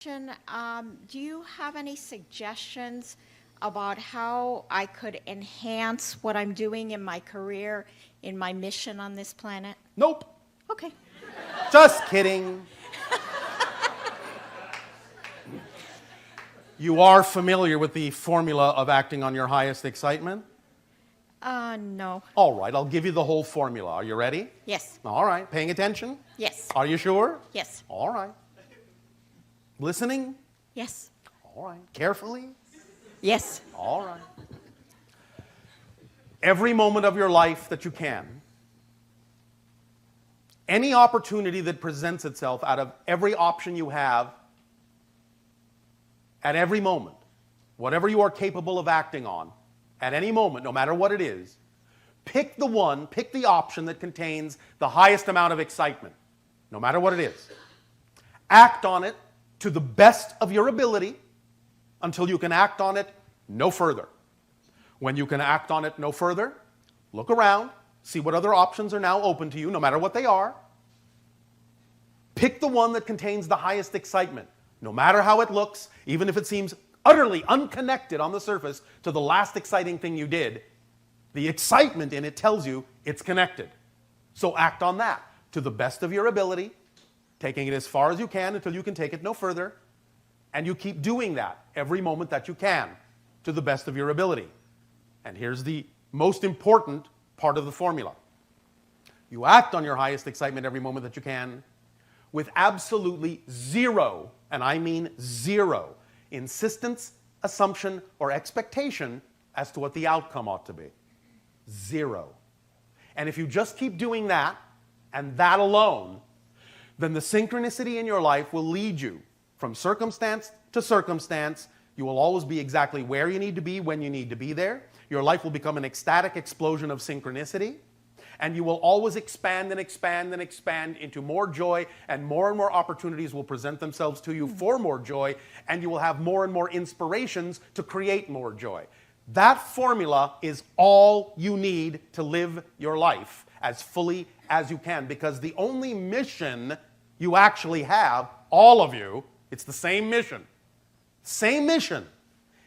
Do you have any suggestions about how I could enhance what I'm doing in my career, in my mission on this planet? Nope. Okay. Just kidding. You are familiar with the formula of acting on your highest excitement? No. All right, I'll give you the whole formula. Are you ready? Yes. All right, paying attention? Yes. Are you sure? Yes. All right. Listening? Yes. All right. Carefully? Yes. All right. Every moment of your life that you can, any opportunity that presents itself out of every option you have, at every moment, whatever you are capable of acting on, at any moment, no matter what it is, pick the option that contains the highest amount of excitement, no matter what it is. Act on it to the best of your ability until you can act on it no further. When you can act on it no further, look around, see what other options are now open to you, no matter what they are. Pick the one that contains the highest excitement, no matter how it looks, even if it seems utterly unconnected on the surface to the last exciting thing you did. The excitement in it tells you it's connected. So act on that to the best of your ability, taking it as far as you can until you can take it no further, and you keep doing that every moment that you can to the best of your ability. And here's the most important part of the formula. You act on your highest excitement every moment that you can with absolutely zero, and I mean zero, insistence, assumption, or expectation as to what the outcome ought to be. Zero. And if you just keep doing that, and that alone, then the synchronicity in your life will lead you from circumstance to circumstance. You will always be exactly where you need to be when you need to be there. Your life will become an ecstatic explosion of synchronicity. And you will always expand and expand and expand into more joy, and more opportunities will present themselves to you for more joy, and you will have more and more inspirations to create more joy. That formula is all you need to live your life as fully as you can, because the only mission you actually have, all of you, it's the same mission. Same mission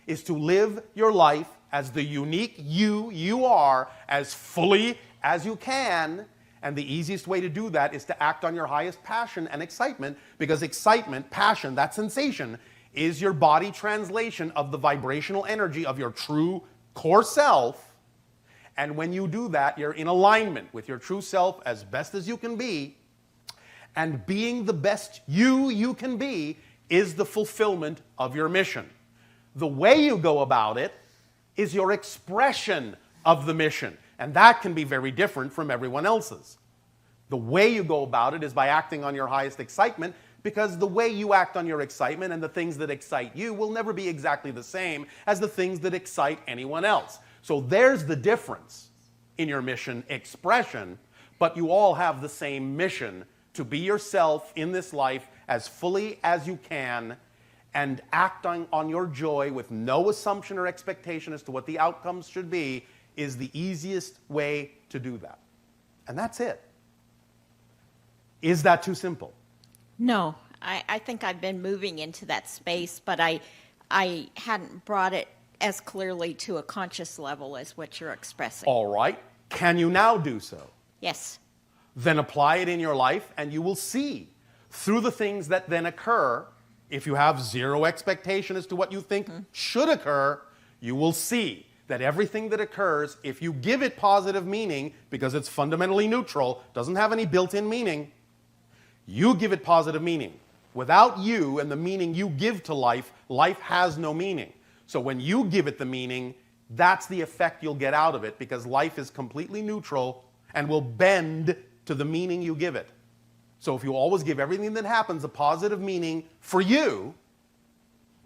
is to live your life as the unique you are, as fully as you can. And the easiest way to do that is to act on your highest passion and excitement, because excitement, passion, that sensation, is your body translation of the vibrational energy of your true core self. And when you do that, you're in alignment with your true self as best as you can be. And being the best you can be is the fulfillment of your mission. The way you go about it is your expression of the mission. And that can be very different from everyone else's. The way you go about it is by acting on your highest excitement, because the way you act on your excitement and the things that excite you will never be exactly the same as the things that excite anyone else. So there's the difference in your mission expression, but you all have the same mission to be yourself in this life as fully as you can, and act on your joy with no assumption or expectation as to what the outcomes should be is the easiest way to do that. And that's it. Is that too simple? No. I think I've been moving into that space, but I hadn't brought it as clearly to a conscious level as what you're expressing. All right. Can you now do so? Yes. Then apply it in your life, and you will see through the things that then occur. If you have zero expectation as to what you think should occur, you will see that everything that occurs, if you give it positive meaning, because it's fundamentally neutral, doesn't have any built-in meaning, you give it positive meaning. Without you and the meaning you give to life, life has no meaning. So when you give it the meaning, that's the effect you'll get out of it, because life is completely neutral and will bend to the meaning you give it. So if you always give everything that happens a positive meaning for you,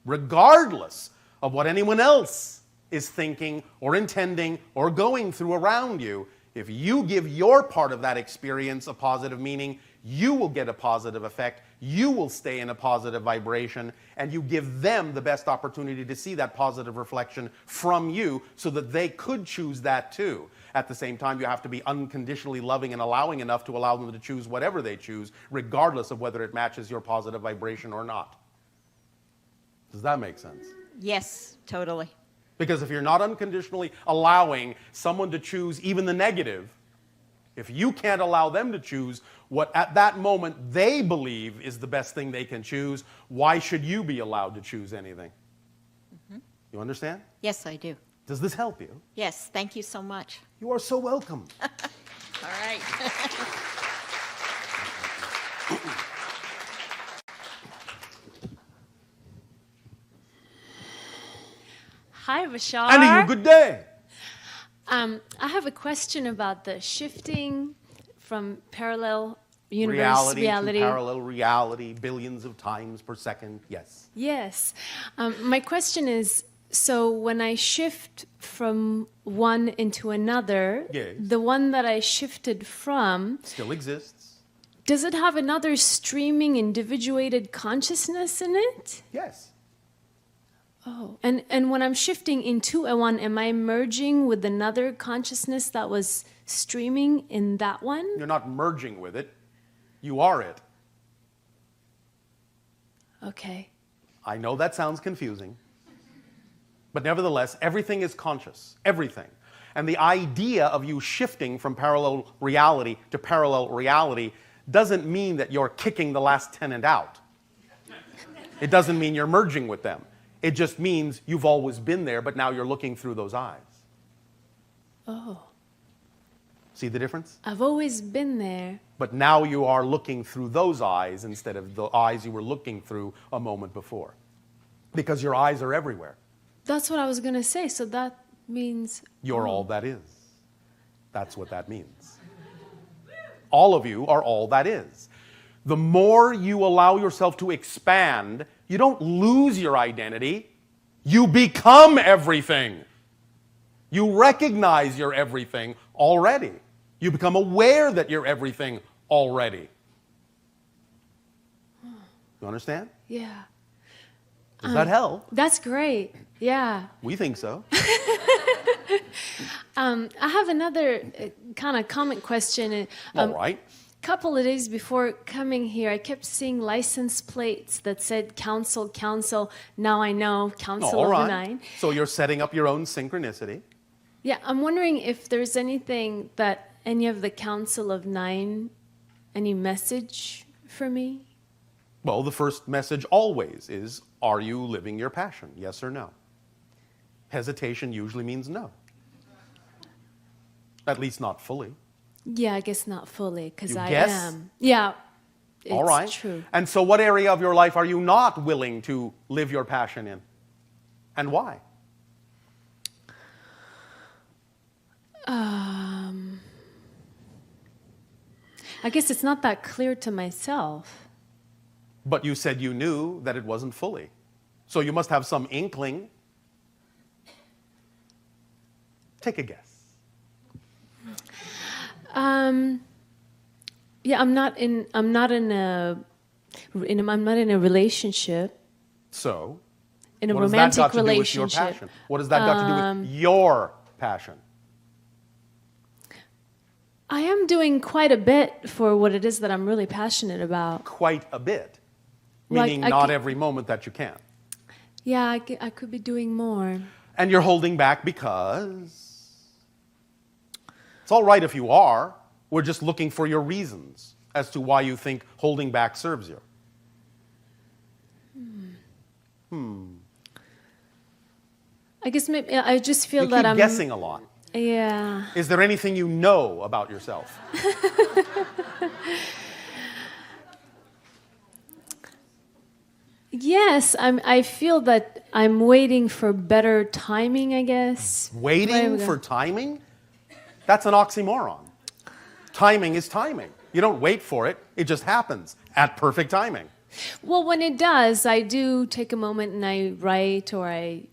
regardless of what anyone else is thinking or intending or going through around you, if you give your part of that experience a positive meaning, you will get a positive effect, you will stay in a positive vibration, and you give them the best opportunity to see that positive reflection from you so that they could choose that too. At the same time, you have to be unconditionally loving and allowing enough to allow them to choose whatever they choose, regardless of whether it matches your positive vibration or not. Does that make sense? Yes, totally. Because if you're not unconditionally allowing someone to choose even the negative, if you can't allow them to choose what at that moment they believe is the best thing they can choose, why should you be allowed to choose anything? You understand? Yes, I do. Does this help you? Yes, thank you so much. You are so welcome. All right. Hi, Bashar. Annie, good day. I have a question about the shifting from parallel universe Reality to parallel reality, billions of times per second. Yes. Yes. My question is, so when I shift from one into another, Yes. the one that I shifted from, Still exists. does it have another streaming, individuated consciousness in it? Yes. Oh, and when I'm shifting into a one, am I merging with another consciousness that was streaming in that one? You're not merging with it. You are it. Okay. I know that sounds confusing. But nevertheless, everything is conscious. Everything. And the idea of you shifting from parallel reality to parallel reality doesn't mean that you're kicking the last tenant out. It doesn't mean you're merging with them. It just means you've always been there, but now you're looking through those eyes. Oh. See the difference? I've always been there. But now you are looking through those eyes instead of the eyes you were looking through a moment before. Because your eyes are everywhere. That's what I was going to say. So that means... You're all that is. That's what that means. All of you are all that is. The more you allow yourself to expand, you don't lose your identity. You become everything. You recognize you're everything already. You become aware that you're everything already. You understand? Yeah. Does that help? That's great. Yeah. We think so. I have another kind of comment question. All right. Couple of days before coming here, I kept seeing license plates that said Council, Council. Now I know Council All of right. the Nine. So you're setting up your own synchronicity. Yeah, I'm wondering if there's anything that any of the Council of Nine, any message for me? Well, the first message always is, are you living your passion? Yes or no? Hesitation usually means no. At least not fully. Yeah, I guess not fully, because You I guess? am. Yeah, it's All right. true. And so what area of your life are you not willing to live your passion in? And why? I guess it's not that clear to myself. But you said you knew that it wasn't fully. So you must have some inkling. Take a guess. Yeah, I'm not in a relationship. So, In a what has that romantic got to do with your relationship. passion? What has that got to do with your passion? I am doing quite a bit for what it is that I'm really passionate about. Quite a bit. Like, Meaning I not ca- every moment that you can. Yeah, I could be doing more. And you're holding back because it's all right if you are. We're just looking for your reasons as to why you think holding back serves you. I guess maybe I just feel You that keep I'm guessing a lot. Yeah. Is there anything you know about yourself? Yes, I feel that I'm waiting for better timing, I guess. Waiting for timing? That's an oxymoron. Timing is timing. You don't wait for it. It just happens at perfect timing. Well, when it does, I do take a moment and I write or I,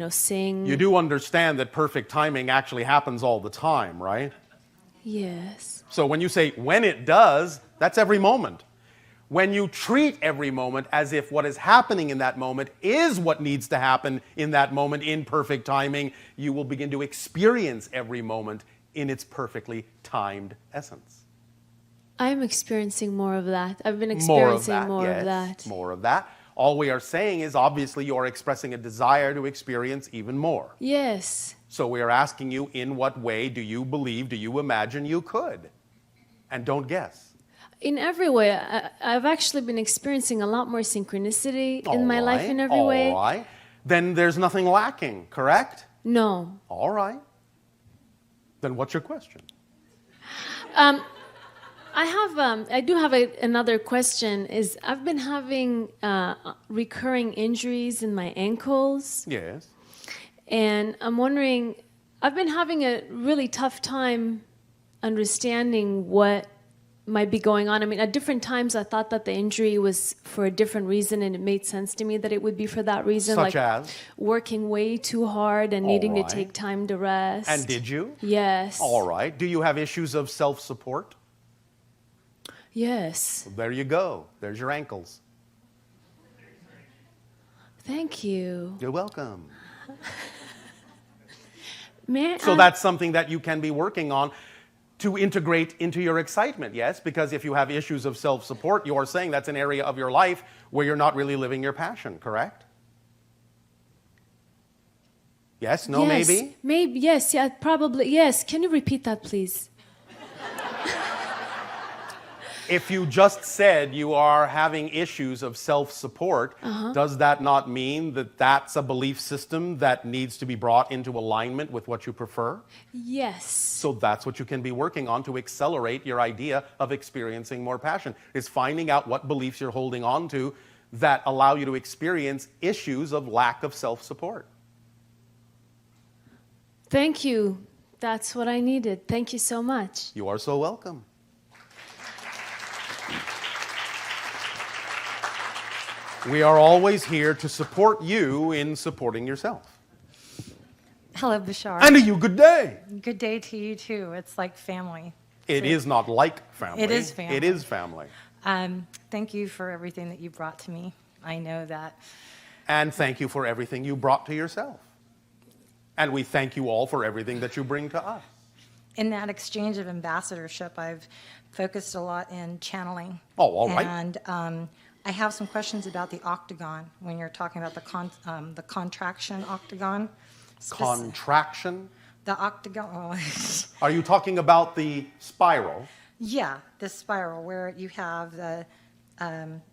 sing. You do understand that perfect timing actually happens all the time, right? Yes. So when you say when it does, that's every moment. When you treat every moment as if what is happening in that moment is what needs to happen in that moment in perfect timing, you will begin to experience every moment in its perfectly timed essence. I'm experiencing more of that. I've been More of experiencing that, more yes, of that. more of that. All we are saying is obviously you're expressing a desire to experience even more. Yes. So we are asking you, in what way do you believe, do you imagine you could? And don't guess. In every way, I've actually been experiencing a lot more synchronicity in my life in every way. All right. Then there's nothing lacking, correct? No. All right. Then what's your question? I do have another question. Is I've been having recurring injuries in my ankles, Yes. and I'm wondering. I've been having a really tough time understanding what might be going on. I mean, at different times, I thought that the injury was for a different reason, and it made sense to me that it would be for that reason. Such like as? working way too hard and needing right. to take time to rest. And did you? Yes. All right. Do you have issues of self-support? Yes. There you go. There's your ankles. Thank you. You're welcome. So that's something that you can be working on to integrate into your excitement, yes? Because if you have issues of self-support, you are saying that's an area of your life where you're not really living your passion, correct? Yes? No? Yes. Maybe? Maybe, yes, yeah, probably, yes. Can you repeat that, please? If you just said you are having issues of self-support, does that not mean that that's a belief system that needs to be brought into alignment with what you prefer? Yes. So that's what you can be working on to accelerate your idea of experiencing more passion, is finding out what beliefs you're holding on to that allow you to experience issues of lack of self-support. Thank you. That's what I needed. Thank you so much. You are so welcome. We are always here to support you in supporting yourself. Hello, Bashar. And to you, good day. Good day to you, too. It's like family. It is not like family. It is family. It is family. Thank you for everything that you brought to me. I know that. And thank you for everything you brought to yourself. And we thank you all for everything that you bring to us. In that exchange of ambassadorship, I've focused a lot in channeling. Oh, all right. And I have some questions about the octagon when you're talking about the contraction octagon. Contraction? The octagon. Are you talking about the spiral? Yeah, the spiral where you have the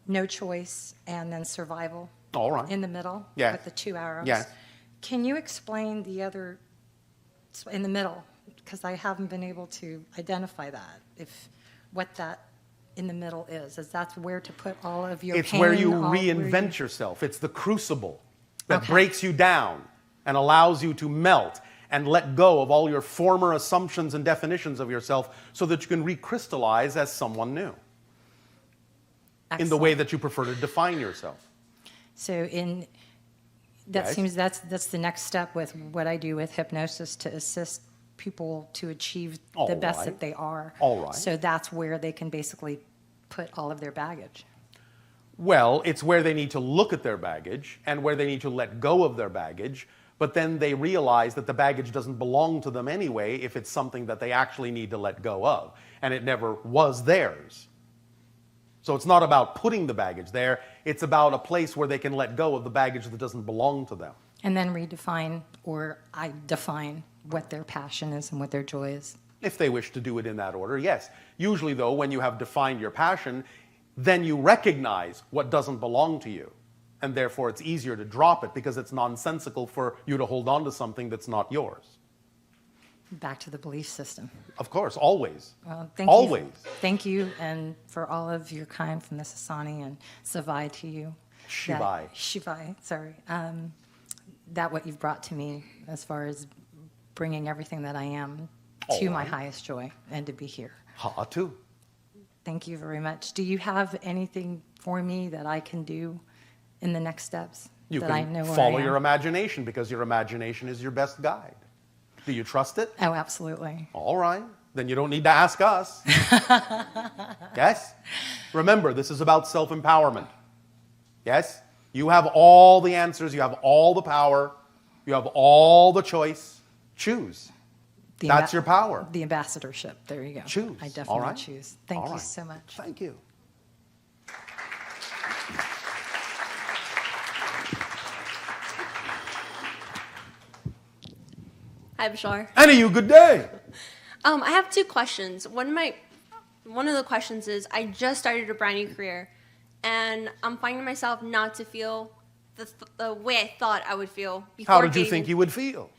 no choice and then survival. All right. In the middle. Yes. With the two arrows. Yes. Can you explain the other in the middle? Because I haven't been able to identify that. What that in the middle is that's where to put all of your It's pain, where you reinvent yourself. It's the crucible that breaks you down and allows you to melt and let go of all your former assumptions and definitions of yourself so that you can recrystallize as someone new. Excellent. In the way that you prefer to define yourself. So Yes. seems that's the next step with what I do with hypnosis to assist people to achieve the best that they are. All right. So that's where they can basically put all of their baggage. Well, it's where they need to look at their baggage and where they need to let go of their baggage, but then they realize that the baggage doesn't belong to them anyway if it's something that they actually need to let go of, and it never was theirs. So it's not about putting the baggage there, it's about a place where they can let go of the baggage that doesn't belong to them. And then redefine, or I define what their passion is and what their joy is. If they wish to do it in that order, yes. Usually, though, when you have defined your passion, then you recognize what doesn't belong to you. And therefore, it's easier to drop it because it's nonsensical for you to hold on to something that's not yours. Back to the belief system. Of course, always. Well, thank always. you. Thank you, and for all of your kind from the Sasani and Savai to you. Shivai. Shivai, sorry. That what you've brought to me as far as bringing everything that I am to my highest joy and to be here. Ha, too. Thank you very much. Do you have anything for me that I can do in the next steps? You that I can know where follow I am? your imagination because your imagination is your best guide. Do you trust it? Oh, absolutely. All right. Then you don't need to ask us. Yes? Remember, this is about self-empowerment. Yes? You have all the answers. You have all the power. You have all the choice. Choose. That's your power. The ambassadorship. There you go. Choose. I definitely All right. choose. Thank All you right. so much. Thank you. Hi, Bashar. Anna, you good day. I have two questions. One of the questions is I just started a brand new career, and I'm finding myself not to feel the way I thought I would feel before. How did you getting think you would feel?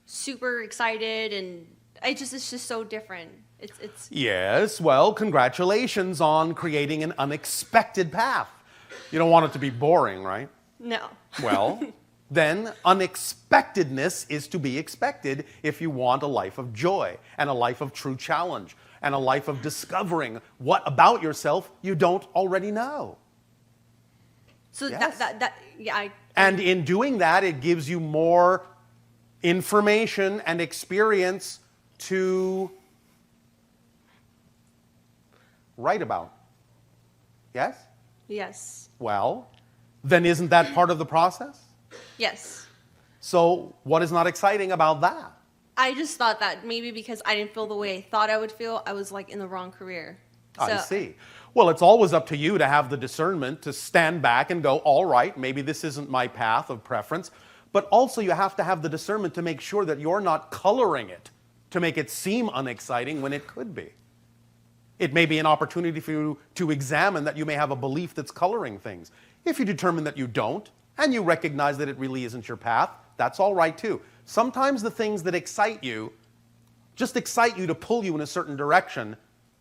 super excited, and it's just so different. It's Yes, well, congratulations on creating an unexpected path. You don't want it to be boring, right? no. Well, then unexpectedness is to be expected if you want a life of joy and a life of true challenge and a life of discovering what about yourself you don't already know. So Yes. yeah. And in doing that, it gives you more information and experience to write about. Yes? Yes. Well, then isn't that part of the process? Yes. So what is not exciting about that? I just thought that maybe because I didn't feel the way I thought I would feel, I was like in the wrong career. I see. Well, it's always up to you to have the discernment to stand back and go, all right, maybe this isn't my path of preference. But also you have to have the discernment to make sure that you're not coloring it to make it seem unexciting when it could be. It may be an opportunity for you to examine that you may have a belief that's coloring things. If you determine that you don't, and you recognize that it really isn't your path, that's all right too. Sometimes the things that excite you just excite you to pull you in a certain direction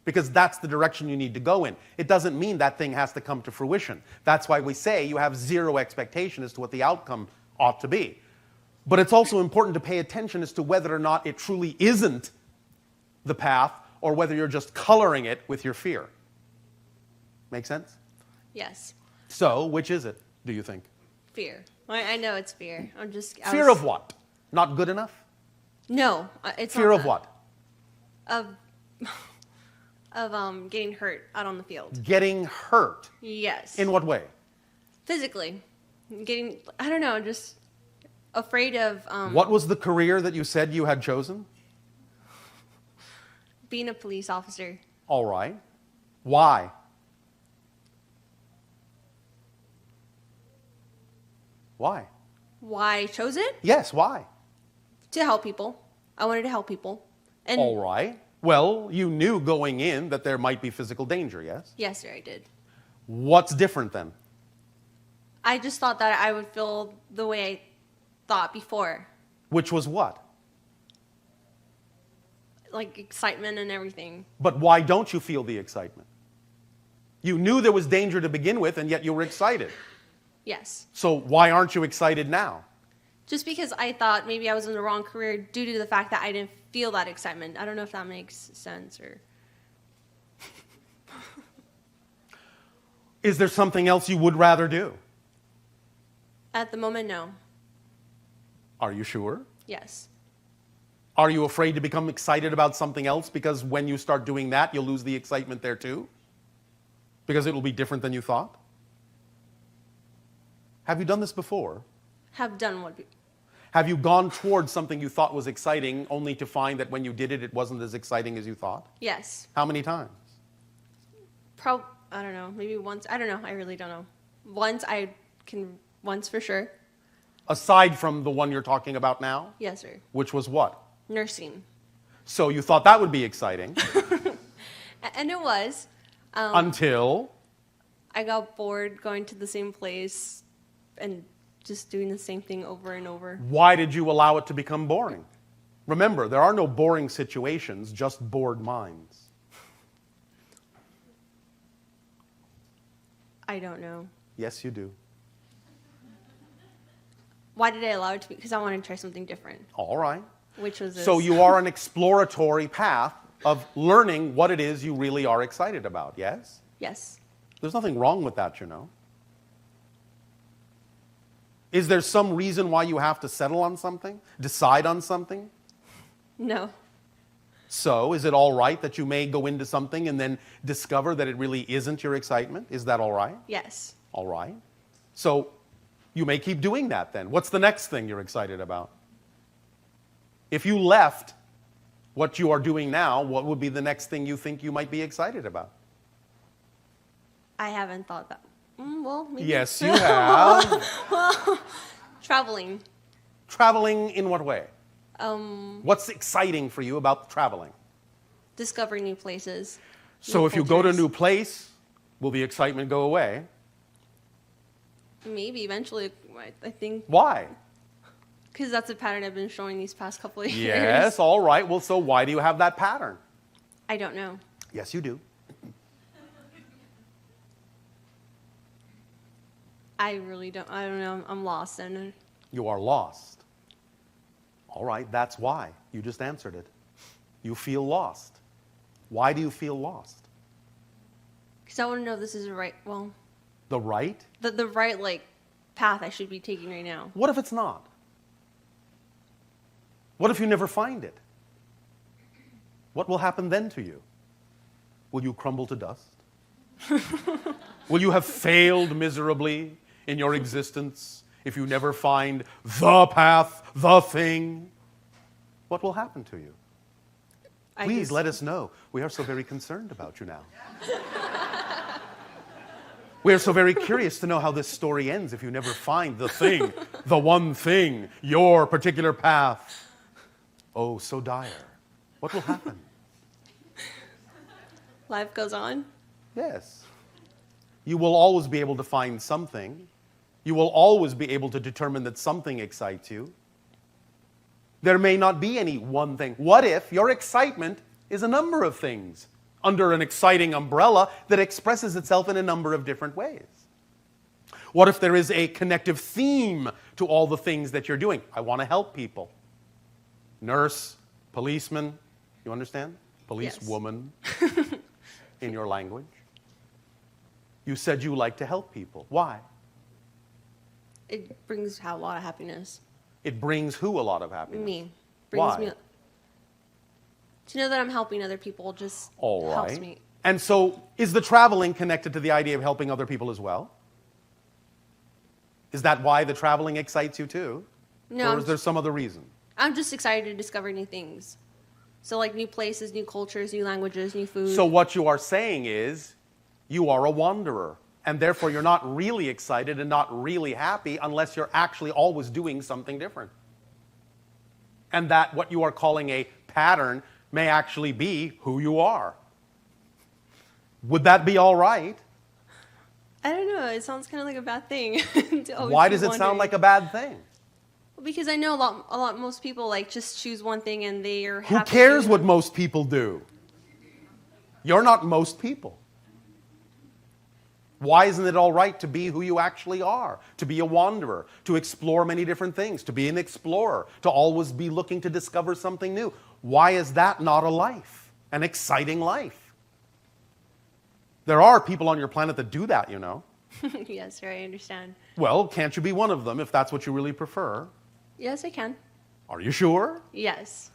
because that's the direction you need to go in. It doesn't mean that thing has to come to fruition. That's why we say you have zero expectation as to what the outcome ought to be. But it's also important to pay attention as to whether or not it truly isn't the path or whether you're just coloring it with your fear. Make sense? Yes. So, which is it, do you think? Fear. I know it's fear. Fear of what? Not good enough? No, it's Fear not of that. what? Of getting hurt out on the field. Getting hurt. Yes. In what way? Physically. I don't know, just afraid of What was the career that you said you had chosen? being a police officer. All right. Why? Why? Why I chose it? Yes, why? To help people. I wanted to help people. And All right. Well, you knew going in that there might be physical danger, yes? yes, sir, I did. What's different then? I just thought that I would feel the way I thought before. Which was what? Like excitement and everything. But why don't you feel the excitement? You knew there was danger to begin with, and yet you were excited. Yes. So why aren't you excited now? Just because I thought maybe I was in the wrong career due to the fact that I didn't feel that excitement. I don't know if that makes sense or... Is there something else you would rather do? At the moment, no. Are you sure? Yes. Are you afraid to become excited about something else because when you start doing that, you'll lose the excitement there too? Because it will be different than you thought? Have you done this before? Have done what... Have you gone towards something you thought was exciting only to find that when you did it, it wasn't as exciting as you thought? Yes. How many times? I don't know. Maybe once. I don't know. I really don't know. Once for sure. Aside from the one you're talking about now? Yes, sir. Which was what? Nursing. So you thought that would be exciting. And it was. Until? I got bored going to the same place and just doing the same thing over and over. Why did you allow it to become boring? Remember, there are no boring situations, just bored minds. I don't know. Yes, you do. Why did I allow it to be? Because I wanted to try something different, All right. which was this. So you are an exploratory path of learning what it is you really are excited about, yes? Yes. There's nothing wrong with that, you know. Is there some reason why you have to settle on something? Decide on something? No. So, is it all right that you may go into something and then discover that it really isn't your excitement? Is that all right? Yes. All right. So, you may keep doing that then. What's the next thing you're excited about? If you left what you are doing now, what would be the next thing you think you might be excited about? I haven't thought that. Well, maybe. Yes, you have. Traveling. Traveling in what way? What's exciting for you about traveling? Discovering new places. So new if you go to a cultures. new place, will the excitement go away? Maybe eventually, I think, Why? because that's a pattern I've been showing these past couple of years. Yes, all right. Well, so why do you have that pattern? I don't know. Yes, you do. I really don't. I don't know. I'm lost. And You are lost. All right, that's why. You just answered it. You feel lost. Why do you feel lost? because I want to know if this is the right. Well, The right? the right like path I should be taking right now. What if it's not? What if you never find it? What will happen then to you? Will you crumble to dust? Will you have failed miserably in your existence if you never find the path, the thing? What will happen to you? Please let us know. We are so very concerned about you now. We are so very curious to know how this story ends if you never find the thing, the one thing, your particular path. Oh, so dire. What will happen? Life goes on. Yes. You will always be able to find something. You will always be able to determine that something excites you. There may not be any one thing. What if your excitement is a number of things under an exciting umbrella that expresses itself in a number of different ways? What if there is a connective theme to all the things that you're doing? I want to help people. Nurse, policeman, you understand? Policewoman in your language. You said you like to help people. Why? It brings a lot of happiness. It brings who a lot of happiness? Me. Brings Why? me to know that I'm helping other people just All helps right. me. And so, is the traveling connected to the idea of helping other people as well? Is that why the traveling excites you too? No, Or is there some other reason? I'm just excited to discover new things. So like new places, new cultures, new languages, new food. So what you are saying is, you are a wanderer. And therefore, you're not really excited and not really happy unless you're actually always doing something different. And that what you are calling a pattern may actually be who you are. Would that be all right? I don't know. It sounds kind of like a bad thing. to always Why be does it wondering. sound like a bad thing? Because I know a lot. Most people like just choose one thing and they are Who happy cares doing what it. most people do? You're not most people. Why isn't it all right to be who you actually are? To be a wanderer, to explore many different things, to be an explorer, to always be looking to discover something new. Why is that not a life? An exciting life? There are people on your planet that do that, you know. Yes, right. I understand. Well, can't you be one of them if that's what you really prefer? Yes, I can. Are you sure? Yes,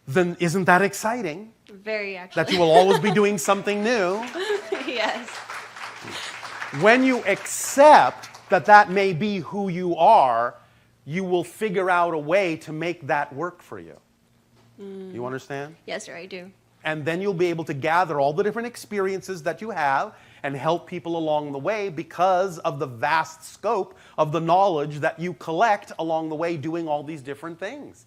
Then isn't that exciting? very actually. That you will always be doing something new? Yes. When you accept that that may be who you are, you will figure out a way to make that work for you. You understand? Yes, sir. I do. And then you'll be able to gather all the different experiences that you have and help people along the way because of the vast scope of the knowledge that you collect along the way doing all these different things.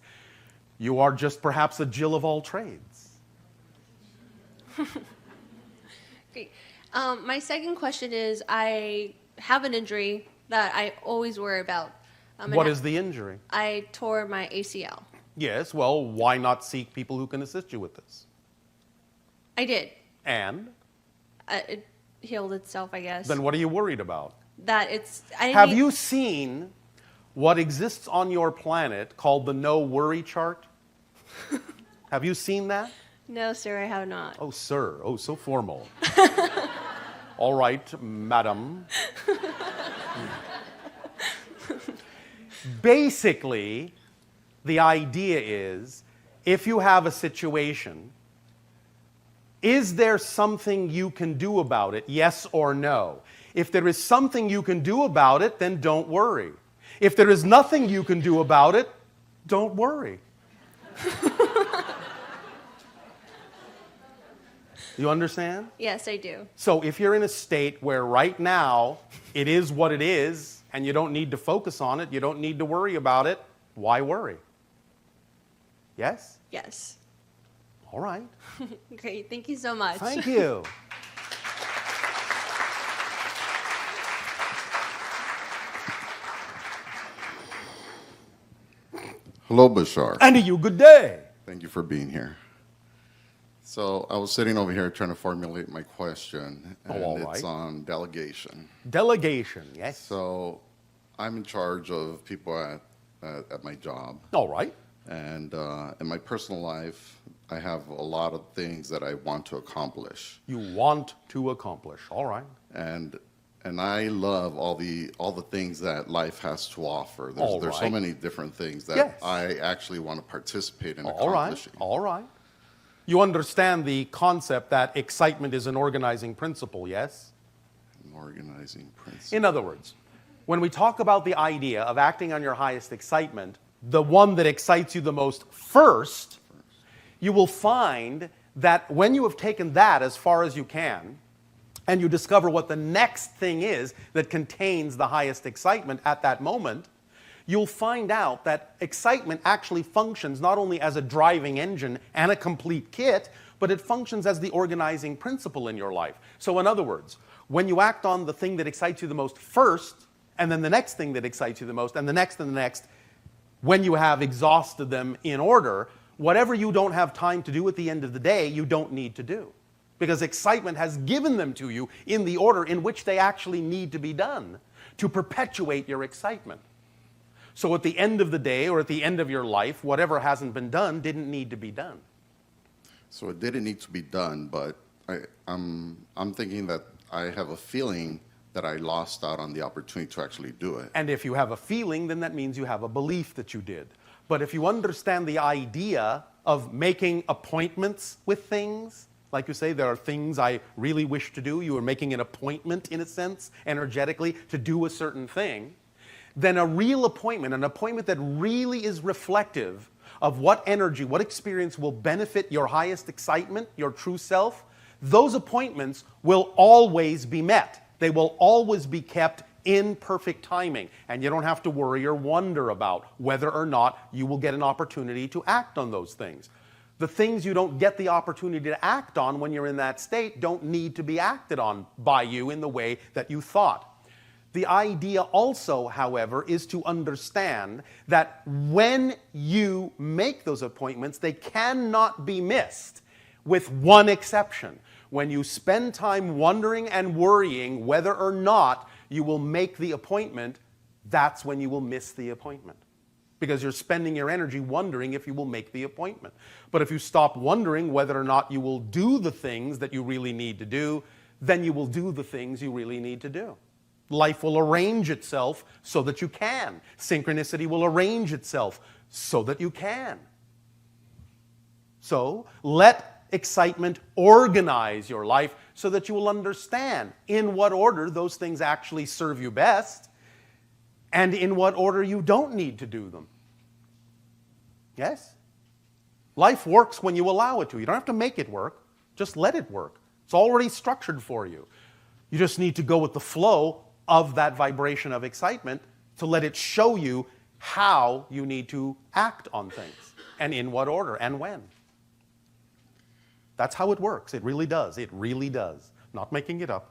You are just perhaps a Jill of all trades. Great. My second question is, I have an injury that I always worry about. What is the injury? I tore my ACL. Yes, well, why not seek people who can assist you with this? I did. And It healed itself, I guess. then what are you worried about? That it's. I didn't Have need- you seen what exists on your planet called the no worry chart? Have you seen that? No, sir. I have not. Oh, sir. Oh, so formal. All right, madam. Basically, the idea is, if you have a situation, is there something you can do about it, yes or no? If there is something you can do about it, then don't worry. If there is nothing you can do about it, don't worry. You understand? Yes, I do. So if you're in a state where right now it is what it is and you don't need to focus on it, you don't need to worry about it, why worry? Yes? Yes. All right. Great. Thank you so much. Thank you. Hello, Bashar. And to you, good day. Thank you for being here. So I was sitting over here trying to formulate my question, and all it's right. on delegation. Delegation, yes. So I'm in charge of people at my job, All right. and in my personal life, I have a lot of things that I want to accomplish, You want to accomplish. All right. and I love all the things that life has to offer. All There's so right. many different things that Yes. I actually want to participate in All right. accomplishing. All right. You understand the concept that excitement is an organizing principle, yes? An organizing principle. In other words, when we talk about the idea of acting on your highest excitement, the one that excites you the most first, you will find that when you have taken that as far as you can, and you discover what the next thing is that contains the highest excitement at that moment, you'll find out that excitement actually functions not only as a driving engine and a complete kit, but it functions as the organizing principle in your life. So in other words, when you act on the thing that excites you the most first, and then the next thing that excites you the most, and the next, when you have exhausted them in order, whatever you don't have time to do at the end of the day, you don't need to do. Because excitement has given them to you in the order in which they actually need to be done to perpetuate your excitement. So at the end of the day or at the end of your life, whatever hasn't been done didn't need to be done. So it didn't need to be done, but I'm thinking that I have a feeling that I lost out on the opportunity to actually do it. And if you have a feeling, then that means you have a belief that you did. But if you understand the idea of making appointments with things, like you say, there are things I really wish to do, you are making an appointment, in a sense, energetically, to do a certain thing, then a real appointment, an appointment that really is reflective of what energy, what experience will benefit your highest excitement, your true self, those appointments will always be met. They will always be kept in perfect timing. And you don't have to worry or wonder about whether or not you will get an opportunity to act on those things. The things you don't get the opportunity to act on when you're in that state don't need to be acted on by you in the way that you thought. The idea also, however, is to understand that when you make those appointments, they cannot be missed, with one exception. When you spend time wondering and worrying whether or not you will make the appointment, that's when you will miss the appointment. Because you're spending your energy wondering if you will make the appointment. But if you stop wondering whether or not you will do the things that you really need to do, then you will do the things you really need to do. Life will arrange itself so that you can. Synchronicity will arrange itself so that you can. So let excitement organize your life so that you will understand in what order those things actually serve you best and in what order you don't need to do them. Yes? Life works when you allow it to. You don't have to make it work. Just let it work. It's already structured for you. You just need to go with the flow of that vibration of excitement to let it show you how you need to act on things and in what order and when. That's how it works. It really does. It really does. Not making it up.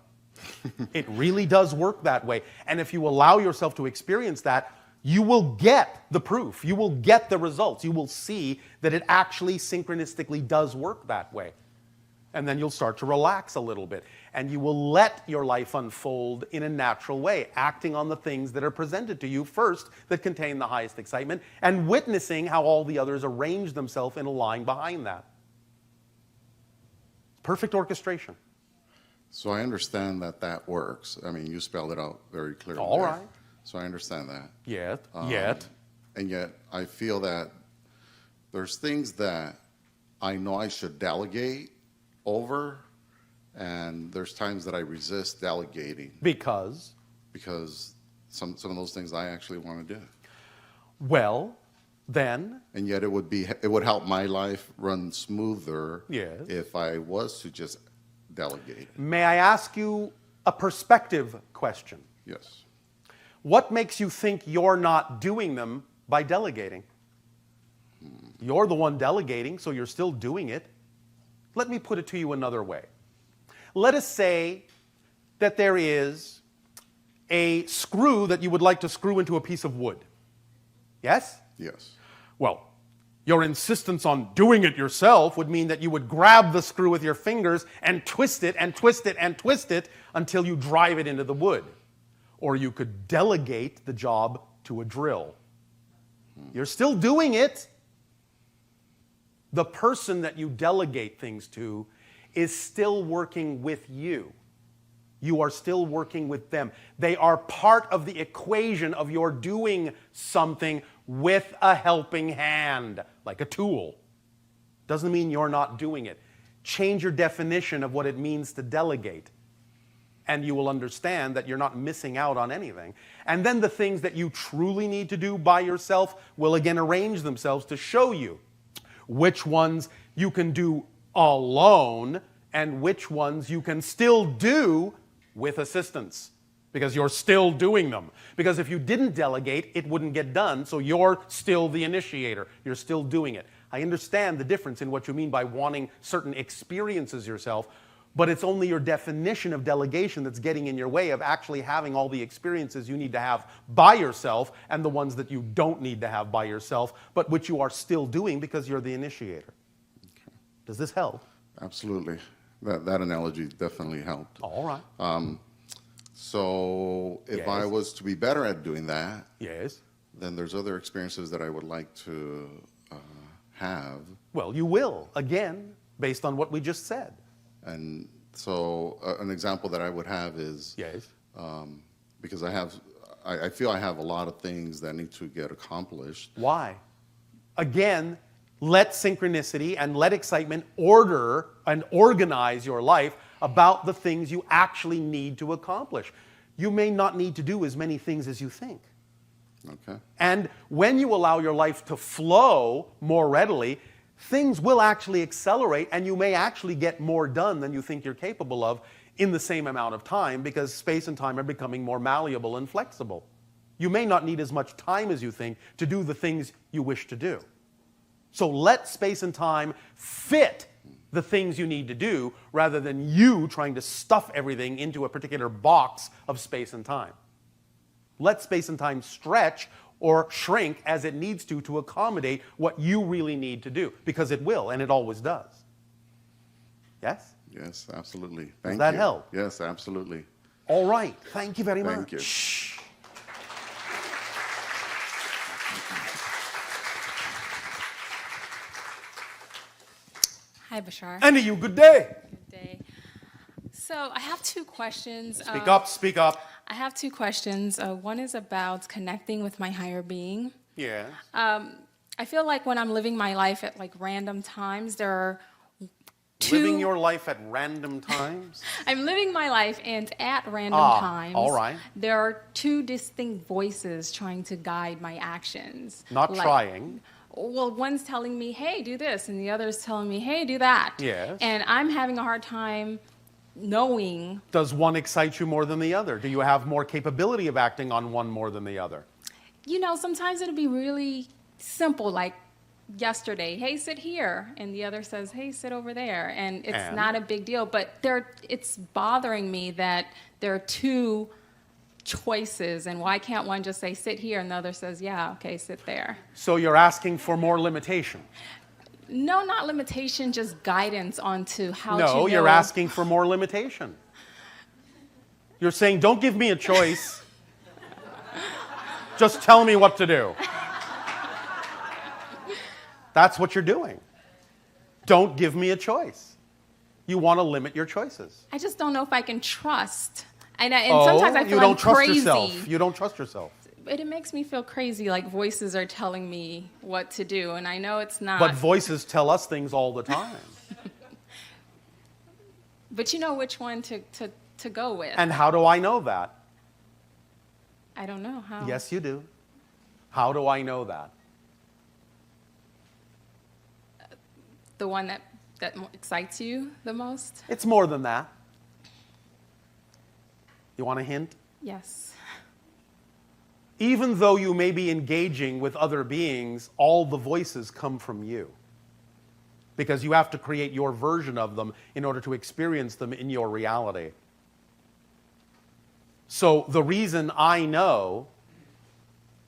It really does work that way. And if you allow yourself to experience that, you will get the proof. You will get the results. You will see that it actually synchronistically does work that way. And then you'll start to relax a little bit. And you will let your life unfold in a natural way, acting on the things that are presented to you first that contain the highest excitement, and witnessing how all the others arrange themselves in a line behind that. Perfect orchestration. So I understand that works. I mean, you spelled it out very clearly. All there. right. So I understand that. Yet. And yet I feel that there's things that I know I should delegate over, and there's times that I resist delegating Because? because some of those things I actually want to do. Well, then, And yet it would help my life run smoother Yes. if I was to just delegate. may I ask you a perspective question? Yes. What makes you think you're not doing them by delegating? You're the one delegating, so you're still doing it. Let me put it to you another way. Let us say that there is a screw that you would like to screw into a piece of wood. Yes? Yes. Well, your insistence on doing it yourself would mean that you would grab the screw with your fingers and twist it and twist it and twist it until you drive it into the wood. Or you could delegate the job to a drill. You're still doing it. The person that you delegate things to is still working with you. You are still working with them. They are part of the equation of your doing something with a helping hand, like a tool. Doesn't mean you're not doing it. Change your definition of what it means to delegate, and you will understand that you're not missing out on anything. And then the things that you truly need to do by yourself will again arrange themselves to show you which ones you can do alone and which ones you can still do with assistance, because you're still doing them. Because if you didn't delegate, it wouldn't get done, so you're still the initiator. You're still doing it. I understand the difference in what you mean by wanting certain experiences yourself, but it's only your definition of delegation that's getting in your way of actually having all the experiences you need to have by yourself and the ones that you don't need to have by yourself, but which you are still doing because you're the initiator. Okay. Does this help? Absolutely. That analogy definitely helped. All right. So if Yes. I was to be better at doing that, Yes. then there's other experiences that I would like to have. Well, you will, again, based on what we just said. And so an example that I would have is, Yes. because I feel I have a lot of things that need to get accomplished. Why? Again, let synchronicity and let excitement order and organize your life about the things you actually need to accomplish. You may not need to do as many things as you think. Okay. And when you allow your life to flow more readily, things will actually accelerate, and you may actually get more done than you think you're capable of in the same amount of time, because space and time are becoming more malleable and flexible. You may not need as much time as you think to do the things you wish to do. So let space and time fit the things you need to do rather than you trying to stuff everything into a particular box of space and time. Let space and time stretch or shrink as it needs to accommodate what you really need to do, because it will, and it always does. Yes? Yes, absolutely. Thank you. Does that help? Yes, absolutely. All right. Thank you very much. Thank you. Shh. Hi, Bashar. And to you, good day. Good day. So I have two questions. Speak up, speak up. I have two questions. One is about connecting with my higher being. Yeah. I feel like when I'm living my life at like random times, there are two. Living your life at random times? I'm living my life, and at random times, all right. there are two distinct voices trying to guide my actions. Not Like, trying. Well, one's telling me, hey, do this, and the other's telling me, hey, do that. Yes. And I'm having a hard time knowing. Does one excite you more than the other? Do you have more capability of acting on one more than the other? You know, sometimes it'll be really simple, like yesterday, hey, sit here, and the other says, hey, sit over there, and it's not a big deal, but it's bothering me that there are two choices, and why can't one just say, sit here, and the other says, yeah, okay, sit there. So you're asking for more limitation? No, not limitation, just guidance onto how to know. No, you're asking for more limitation. You're saying, don't give me a choice. Just tell me what to do. That's what you're doing. Don't give me a choice. You want to limit your choices. I just don't know if I can trust. And sometimes I feel you don't I'm trust crazy. yourself. You don't trust yourself. It makes me feel crazy, like voices are telling me what to do, and I know it's not. But voices tell us things all the time. But you know which one to go with. And how do I know that? I don't know how. Yes, you do. How do I know that? The one that excites you the most? It's more than that. You want a hint? Yes. Even though you may be engaging with other beings, all the voices come from you. Because you have to create your version of them in order to experience them in your reality. So the reason I know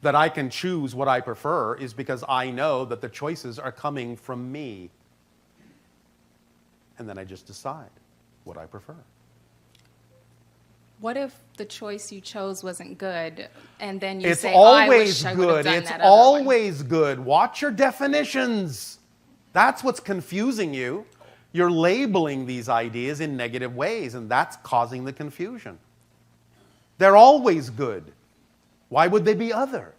that I can choose what I prefer is because I know that the choices are coming from me. And then I just decide what I prefer. What if the choice you chose wasn't good, and then you It's say, "Oh, I always wish I would have good. done It's that other one." always good. Watch your definitions. That's what's confusing you. You're labeling these ideas in negative ways, and that's causing the confusion. They're always good. Why would they be other?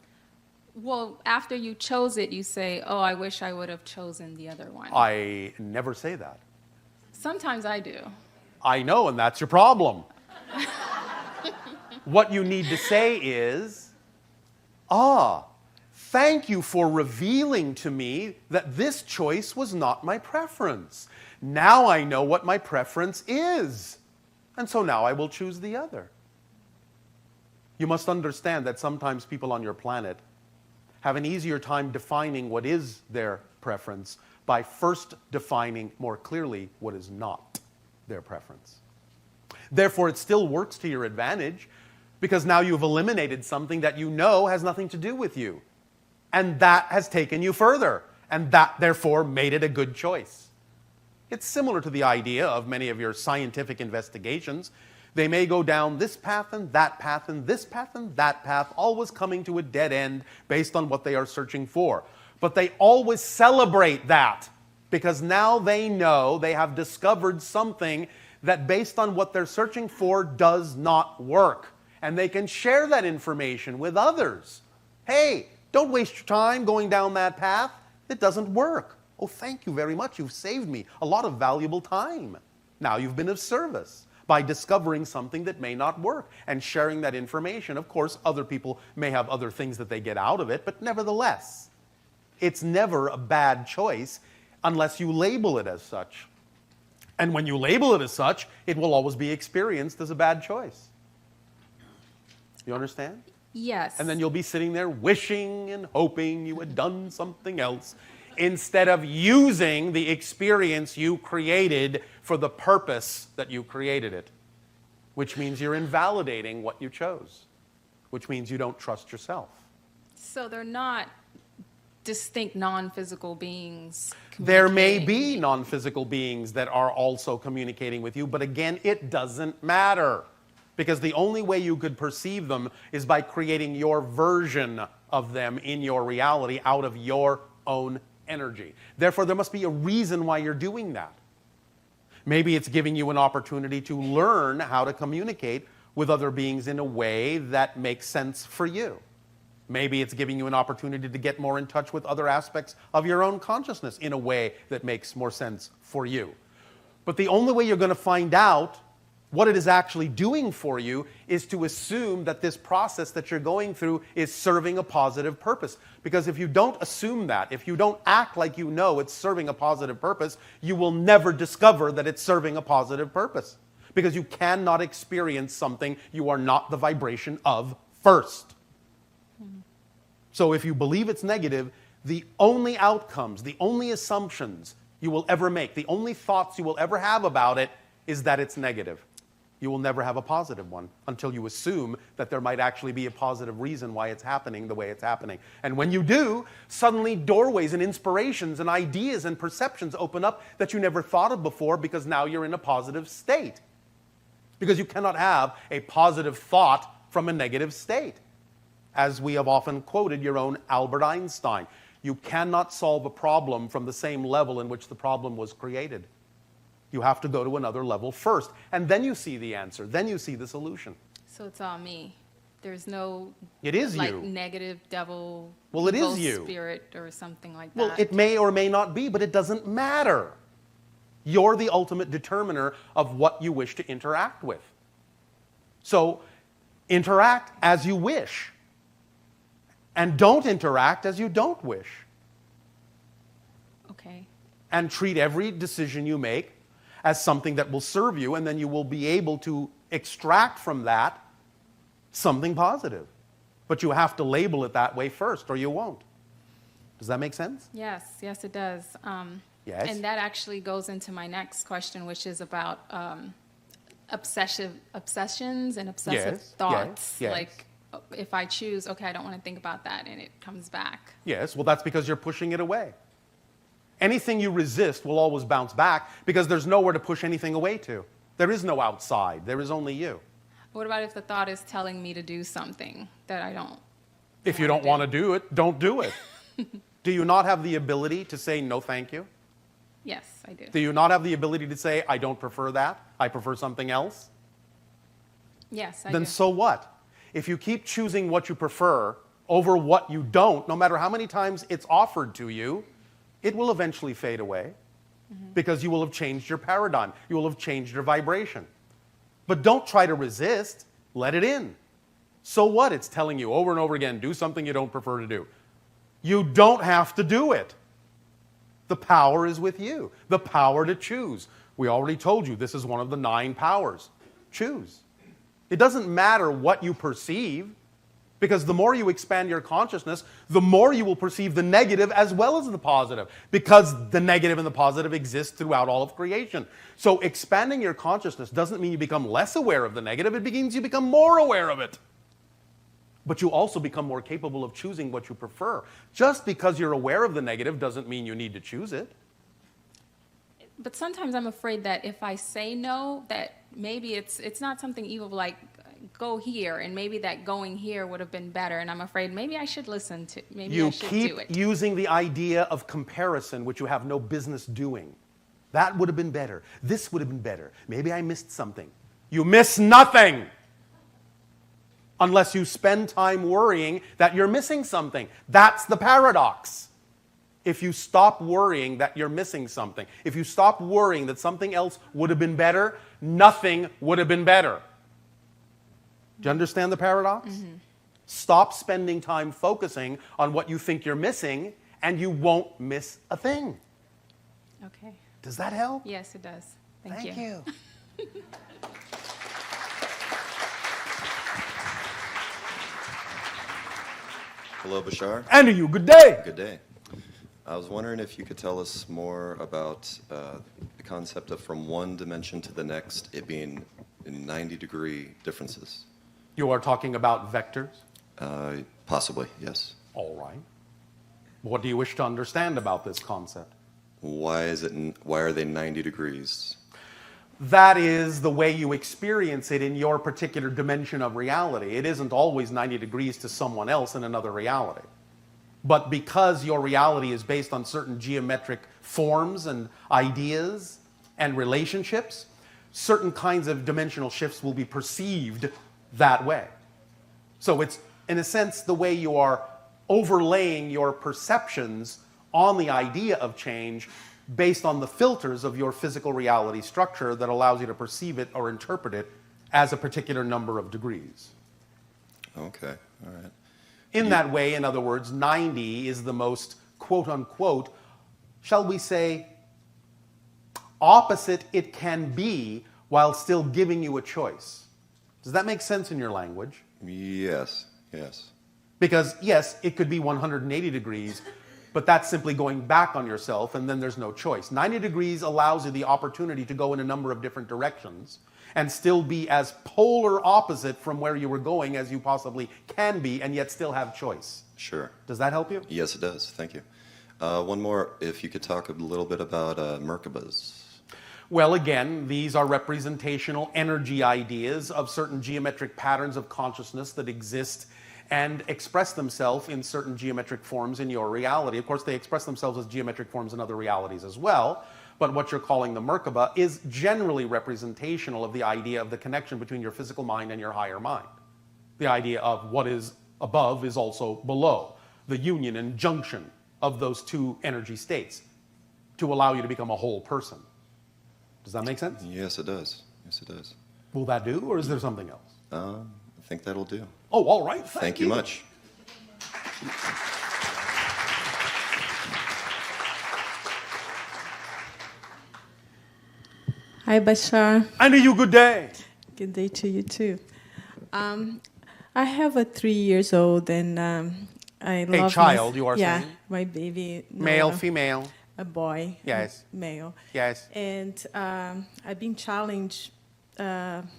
Well, after you chose it, you say, "Oh, I wish I would have chosen the other one." I never say that. Sometimes I do. I know, and that's your problem. What you need to say is, thank you for revealing to me that this choice was not my preference. Now I know what my preference is. And so now I will choose the other. You must understand that sometimes people on your planet have an easier time defining what is their preference by first defining more clearly what is not their preference. Therefore, it still works to your advantage because now you've eliminated something that you know has nothing to do with you. And that has taken you further. And that, therefore, made it a good choice. It's similar to the idea of many of your scientific investigations. They may go down this path and that path and this path and that path, always coming to a dead end based on what they are searching for. But they always celebrate that because now they know they have discovered something that based on what they're searching for does not work. And they can share that information with others. Hey, don't waste your time going down that path. It doesn't work. Oh, thank you very much. You've saved me a lot of valuable time. Now you've been of service by discovering something that may not work and sharing that information. Of course, other people may have other things that they get out of it, but nevertheless, it's never a bad choice unless you label it as such. And when you label it as such, it will always be experienced as a bad choice. You understand? Yes. And then you'll be sitting there wishing and hoping you had done something else instead of using the experience you created for the purpose that you created it, which means you're invalidating what you chose, which means you don't trust yourself. So they're not distinct non-physical beings. There may communicating. be non-physical beings that are also communicating with you, but again, it doesn't matter. Because the only way you could perceive them is by creating your version of them in your reality out of your own energy. Therefore, there must be a reason why you're doing that. Maybe it's giving you an opportunity to learn how to communicate with other beings in a way that makes sense for you. Maybe it's giving you an opportunity to get more in touch with other aspects of your own consciousness in a way that makes more sense for you. But the only way you're going to find out what it is actually doing for you is to assume that this process that you're going through is serving a positive purpose. Because if you don't assume that, if you don't act like you know it's serving a positive purpose, you will never discover that it's serving a positive purpose. Because you cannot experience something you are not the vibration of first. So if you believe it's negative, the only outcomes, the only assumptions you will ever make, the only thoughts you will ever have about it is that it's negative. You will never have a positive one until you assume that there might actually be a positive reason why it's happening the way it's happening. And when you do, suddenly doorways and inspirations and ideas and perceptions open up that you never thought of before because now you're in a positive state. Because you cannot have a positive thought from a negative state. As we have often quoted your own Albert Einstein, you cannot solve a problem from the same level in which the problem was created. You have to go to another level first, and then you see the answer. Then you see the solution. So it's all me. There's no It is like you. negative devil, Well, it evil is you. spirit or something like Well, that. it may or may not be, but it doesn't matter. You're the ultimate determiner of what you wish to interact with. So interact as you wish, and don't interact as you don't wish. Okay. And treat every decision you make as something that will serve you, and then you will be able to extract from that something positive. But you have to label it that way first, or you won't. Does that make sense? Yes, yes, it does. Yes. And that actually goes into my next question, which is about obsessions and obsessive Yes, thoughts. yes. Like, if I choose, okay, I don't want to think about that, and it comes back. Yes, well, that's because you're pushing it away. Anything you resist will always bounce back because there's nowhere to push anything away to. There is no outside. There is only you. What about if the thought is telling me to do something that I don't? If you don't want to do it, don't do it. Do you not have the ability to say no thank you? Yes, I do. Do you not have the ability to say I don't prefer that? I prefer something else? Yes, I Then do. so what? If you keep choosing what you prefer over what you don't, no matter how many times it's offered to you, it will eventually fade away because you will have changed your paradigm. You will have changed your vibration. But don't try to resist. Let it in. So what? It's telling you over and over again, do something you don't prefer to do. You don't have to do it. The power is with you. The power to choose. We already told you this is one of the 9 powers. Choose. It doesn't matter what you perceive, because the more you expand your consciousness, the more you will perceive the negative as well as the positive, because the negative and the positive exist throughout all of creation. So expanding your consciousness doesn't mean you become less aware of the negative, it means you become more aware of it. But you also become more capable of choosing what you prefer. Just because you're aware of the negative doesn't mean you need to choose it. But sometimes I'm afraid that if I say no, that maybe it's not something evil like go here, and maybe that going here would have been better, and I'm afraid maybe I should listen to, maybe I should do You it. keep using the idea of comparison, which you have no business doing. That would have been better. This would have been better. Maybe I missed something. You miss nothing unless you spend time worrying that you're missing something. That's the paradox. If you stop worrying that you're missing something, if you stop worrying that something else would have been better, nothing would have been better. Do you understand the paradox? Mm-hmm. Stop spending time focusing on what you think you're missing, and you won't miss a thing. Okay. Does that help? Yes, it does. Thank you. Thank you. Hello, Bashar. And to you, good day. Good day. I was wondering if you could tell us more about the concept of from one dimension to the next, it being 90-degree differences. You are talking about vectors? Possibly, yes. All right. What do you wish to understand about this concept? Why are they 90 degrees? That is the way you experience it in your particular dimension of reality. It isn't always 90 degrees to someone else in another reality. But because your reality is based on certain geometric forms and ideas and relationships, certain kinds of dimensional shifts will be perceived that way. So it's, in a sense, the way you are overlaying your perceptions on the idea of change based on the filters of your physical reality structure that allows you to perceive it or interpret it as a particular number of degrees. Okay, all right. In that way, in other words, 90 is the most, quote unquote, shall we say, opposite it can be while still giving you a choice. Does that make sense in your language? Yes, yes. Because, yes, it could be 180 degrees, but that's simply going back on yourself, and then there's no choice. 90 degrees allows you the opportunity to go in a number of different directions and still be as polar opposite from where you were going as you possibly can be, and yet still have choice. Sure. Does that help you? Yes, it does. Thank you. One more, if you could talk a little bit about Merkabas. Well, again, these are representational energy ideas of certain geometric patterns of consciousness that exist and express themselves in certain geometric forms in your reality. Of course, they express themselves as geometric forms in other realities as well, but what you're calling the Merkaba is generally representational of the idea of the connection between your physical mind and your higher mind. The idea of what is above is also below. The union and junction of those two energy states to allow you to become a whole person. Does that make sense? Yes, it does. Yes, it does. Will that do, or is there something else? I think that'll do. Oh, all right. Thank you much. Hi, Bashar. And to you, good day. Good day to you, too. I have a 3 years old, and I love child, you are yeah, saying? my baby. Male, Noah, female? a boy. Yes. Male. Yes. And I've been challenged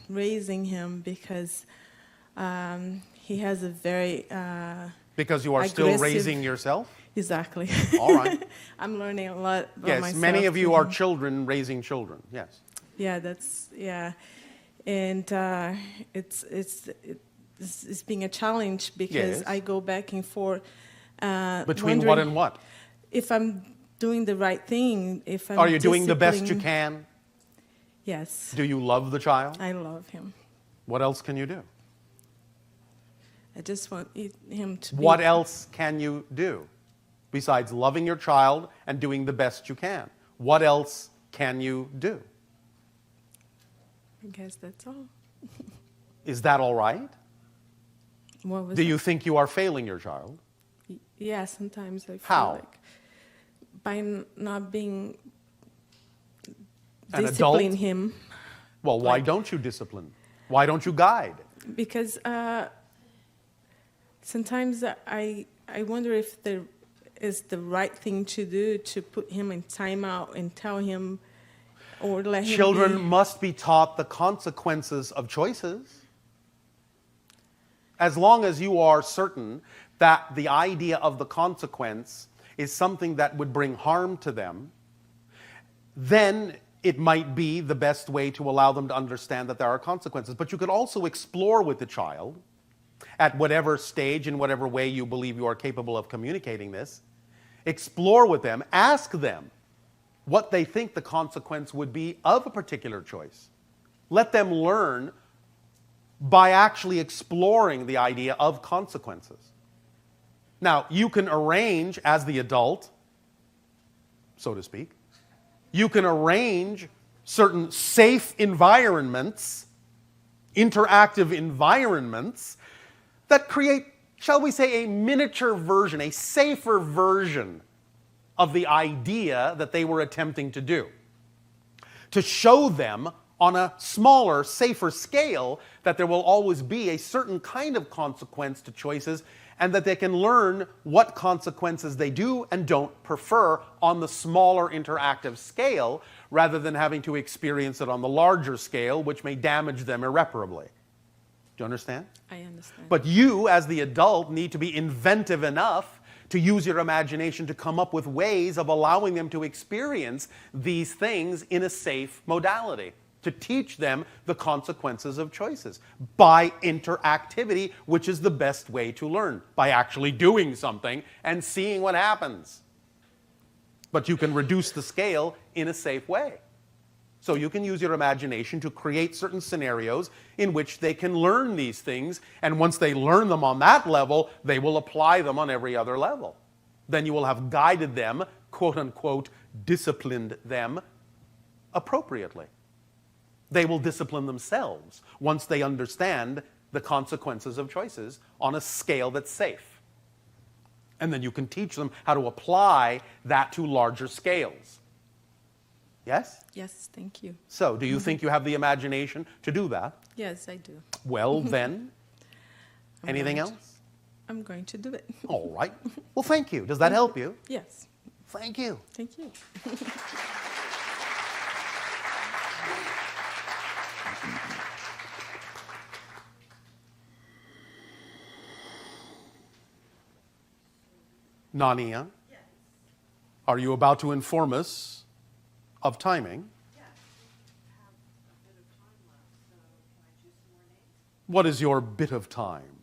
raising him because he has a very Because you are still aggressive- raising yourself? Exactly. All right. I'm learning a lot about Yes, myself. many of you through are him. children raising children. Yes. Yeah, and it's being a challenge because Yes. I go back and forth. Between what wondering and what? If I'm doing the right thing, if I'm Are you doing the best you disciplining- can? Yes, Do you love the child? I love him. What else can you do? I just want him to What be. else can you do besides loving your child and doing the best you can? What else can you do? I guess that's all. Is that all right? What was Do that? you think you are failing your child? Yeah, sometimes I feel How? like by not being An discipline adult? him, Well, why Like- don't you discipline? Why don't you guide? because sometimes I wonder if there is the right thing to do to put him in timeout and tell him or let him Children be. must be taught the consequences of choices. As long as you are certain that the idea of the consequence is something that would bring harm to them, then it might be the best way to allow them to understand that there are consequences. But you could also explore with the child at whatever stage, in whatever way you believe you are capable of communicating this. Explore with them, ask them what they think the consequence would be of a particular choice. Let them learn by actually exploring the idea of consequences. Now, you can arrange, as the adult, so to speak, you can arrange certain safe environments, interactive environments, that create, shall we say, a miniature version, a safer version of the idea that they were attempting to do. To show them on a smaller, safer scale that there will always be a certain kind of consequence to choices and that they can learn what consequences they do and don't prefer on the smaller interactive scale rather than having to experience it on the larger scale, which may damage them irreparably. Do you understand? I understand. But you, as the adult, need to be inventive enough to use your imagination to come up with ways of allowing them to experience these things in a safe modality, to teach them the consequences of choices by interactivity, which is the best way to learn, by actually doing something and seeing what happens. But you can reduce the scale in a safe way. So you can use your imagination to create certain scenarios in which they can learn these things, and once they learn them on that level, they will apply them on every other level. Then you will have guided them, quote unquote, disciplined them appropriately. They will discipline themselves once they understand the consequences of choices on a scale that's safe. And then you can teach them how to apply that to larger scales. Yes? Yes, thank you. So, do you think you have the imagination to do that? Yes, I do. Well, then, anything going to- else? I'm going to do it. All right. Well, thank you. Does that help you? Yes, Thank you. thank you. Nania, are you about to inform us of timing? What is your bit of time?